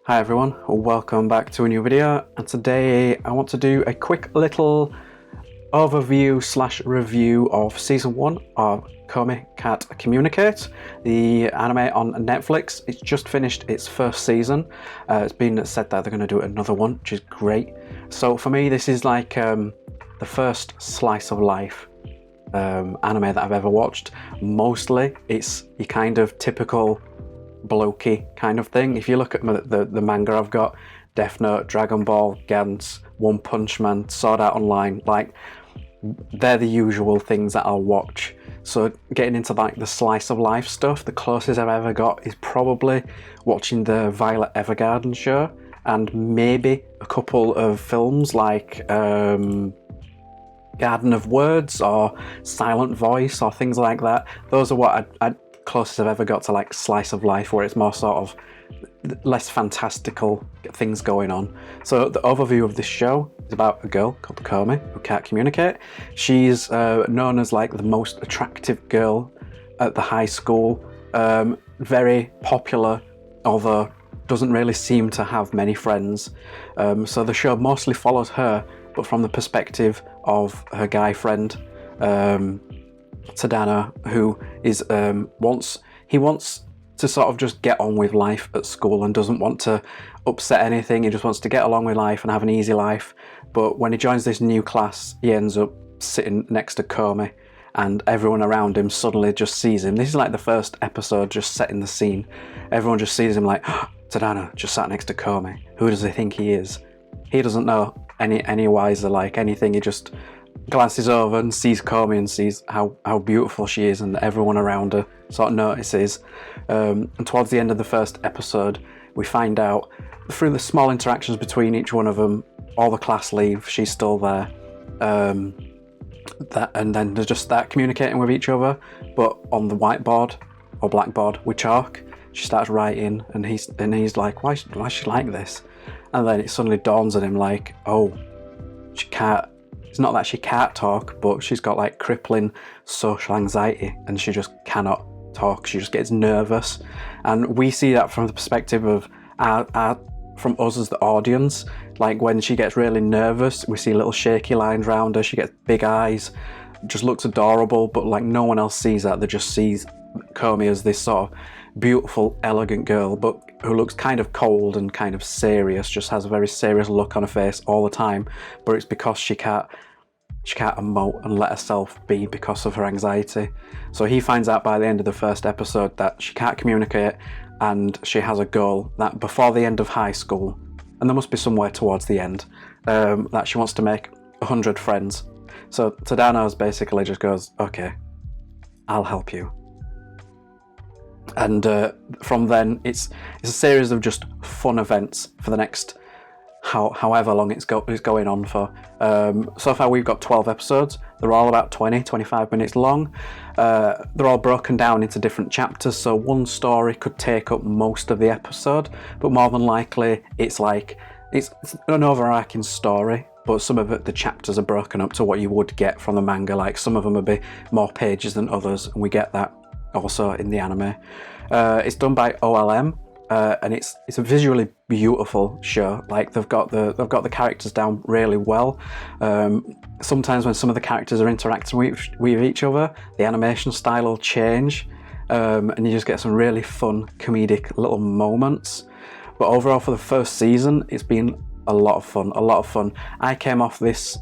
Hi everyone, welcome back to a new video, and today I want to do a quick little overview slash review of season 1 of Komi, Cant, Communicate, the anime on Netflix. It's just finished its first season. It's been said that they're going to do another one, which is great. So for me, this is like the first slice of life anime that I've ever watched. Mostly it's your kind of typical blokey kind of thing. If you look at the manga I've got, Death Note, Dragon Ball, Gantz, One Punch Man, Sword Art Online, like they're the usual things that I'll watch. So getting into like the slice of life stuff, the closest I've ever got is probably watching the Violet Evergarden show and maybe a couple of films like Garden of Words or Silent Voice or things like that. Those are what I'd closest I've ever got to like slice of life, where it's more sort of less fantastical things going on. So the overview of this show is about a girl called Komi who can't communicate. She's known as like the most attractive girl at the high school, very popular, although doesn't really seem to have many friends. So the show mostly follows her, but from the perspective of her guy friend, Tadano, who is wants to sort of just get on with life at school and doesn't want to upset anything. He just wants to get along with life and have an easy life. But when he joins this new class, he ends up sitting next to Komi, and everyone around him suddenly just sees him. This is like the first episode, just setting the scene. Everyone just sees him like, oh, Tadano just sat next to Komi. Who does he think he is? He doesn't know any wiser, like anything. He just glances over and sees Komi and sees how beautiful she is, and everyone around her sort of notices. And towards the end of the first episode, we find out through the small interactions between each one of them, all the class leave, she's still there. And then they just start communicating with each other, but on the whiteboard or blackboard with chalk, she starts writing, and he's like, why is she like this? And then it suddenly dawns on him like, oh, she can't. It's not that she can't talk, but she's got like crippling social anxiety and she just cannot talk. She just gets nervous, and we see that from the perspective of from us as the audience. Like when she gets really nervous, we see little shaky lines around her. She gets big eyes, just looks adorable, but like no one else sees that. They just sees Komi as this sort of beautiful, elegant girl, but who looks kind of cold and kind of serious, just has a very serious look on her face all the time. But it's because she can't emote and let herself be because of her anxiety. So he finds out by the end of the first episode that she can't communicate, and she has a goal that before the end of high school, and there must be somewhere towards the end, that she wants to make 100 friends. So Tadano's basically just goes, okay, I'll help you. And from then, it's a series of just fun events for the next however long it's going on for. So far we've got 12 episodes. They're all about 20-25 minutes long. They're all broken down into different chapters, so one story could take up most of the episode, but more than likely it's an overarching story, but some of the chapters are broken up to what you would get from the manga. Like some of them would be more pages than others, and we get that also in the anime. It's done by OLM, and it's a visually beautiful show. Like they've got the characters down really well. Sometimes when some of the characters are interacting with each other, the animation style will change, and you just get some really fun comedic little moments. But overall, for the first season, it's been a lot of fun. I came off this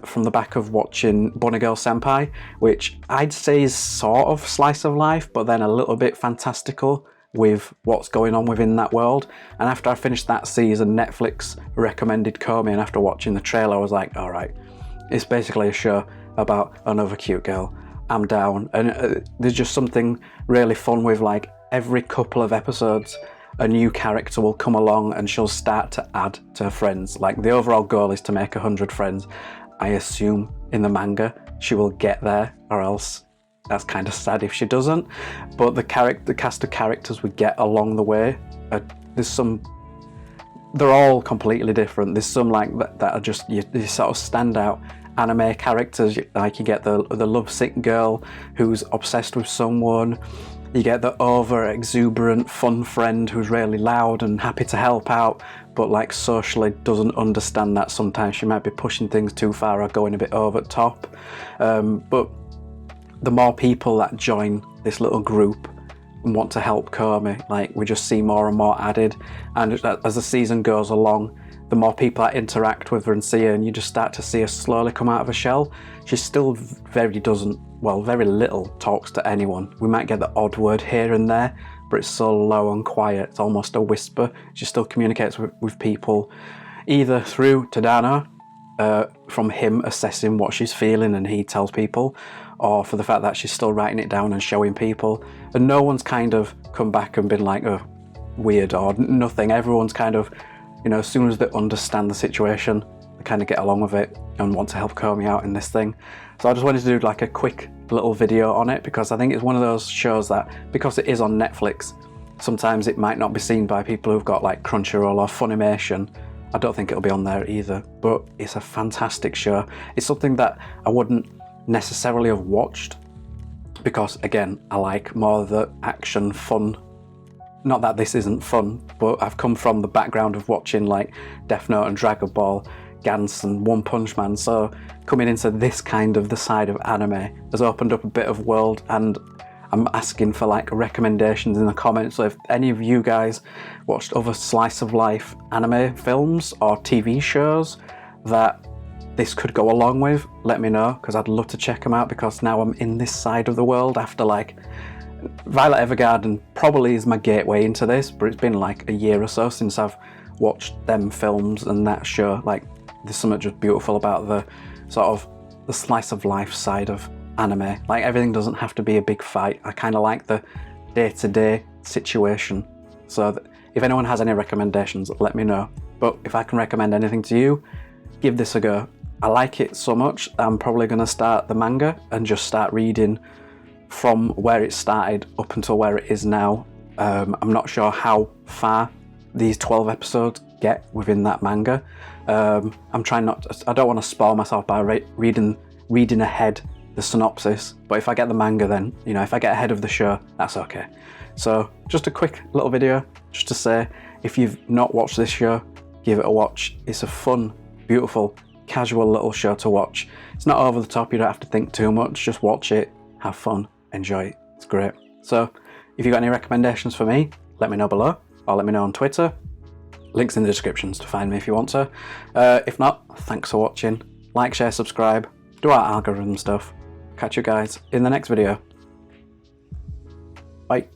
from the back of watching Bunny Girl Senpai, which I'd say is sort of slice of life, but then a little bit fantastical with what's going on within that world. And after I finished that season, Netflix recommended Komi, and after watching the trailer I was like, alright, it's basically a show about another cute girl. I'm down. And there's just something really fun with like every couple of episodes a new character will come along and she'll start to add to her friends. Like the overall goal is to make 100 friends. I assume in the manga she will get there, or else that's kind of sad if she doesn't. But the cast of characters we get along the way, they're all completely different. There's some like that are just you sort of stand out anime characters. Like you get the lovesick girl who's obsessed with someone. You get the over-exuberant fun friend who's really loud and happy to help out, but like socially doesn't understand that sometimes she might be pushing things too far or going a bit over the top. But the more people that join this little group and want to help Komi, like we just see more and more added. And as the season goes along, the more people that interact with her and see her, and you just start to see her slowly come out of her shell. She still very little talks to anyone. We might get the odd word here and there, but it's so low and quiet, it's almost a whisper. She still communicates with people, either through Tadano, from him assessing what she's feeling and he tells people, or for the fact that she's still writing it down and showing people. And no one's kind of come back and been like, oh, weird or nothing. Everyone's kind of, you know, as soon as they understand the situation, they kind of get along with it and want to help Komi out in this thing. So I just wanted to do like a quick little video on it, because I think it's one of those shows that, because it is on Netflix, sometimes it might not be seen by people who've got like Crunchyroll or Funimation. I don't think it'll be on there either, but it's a fantastic show. It's something that I wouldn't necessarily have watched, because again, I like more the action fun. Not that this isn't fun, but I've come from the background of watching like Death Note and Dragon Ball, Gantz and One Punch Man, so coming into this kind of the side of anime has opened up a bit of world, and I'm asking for like recommendations in the comments. So if any of you guys watched other slice of life anime films or TV shows that this could go along with, let me know, because I'd love to check them out, because now I'm in this side of the world after like Violet Evergarden probably is my gateway into this, but it's been like a year or so since I've watched them films and that show. Like there's something just beautiful about the sort of the slice of life side of anime. Like everything doesn't have to be a big fight. I kind of like the day-to-day situation. So if anyone has any recommendations, let me know. But if I can recommend anything to you, give this a go. I like it so much, I'm probably going to start the manga and just start reading from where it started up until where it is now. I'm not sure how far these 12 episodes get within that manga. I'm trying not to, I don't want to spoil myself by reading ahead the synopsis, but if I get the manga, then, you know, if I get ahead of the show, that's okay. So just a quick little video just to say, if you've not watched this show, give it a watch. It's a fun, beautiful, casual little show to watch. It's not over the top, you don't have to think too much, just watch it, have fun, enjoy it, it's great. So if you've got any recommendations for me, let me know below, or let me know on Twitter. Links in the descriptions to find me if you want to. If not, thanks for watching. Like, share, subscribe, do our algorithm stuff. Catch you guys in the next video. Bye.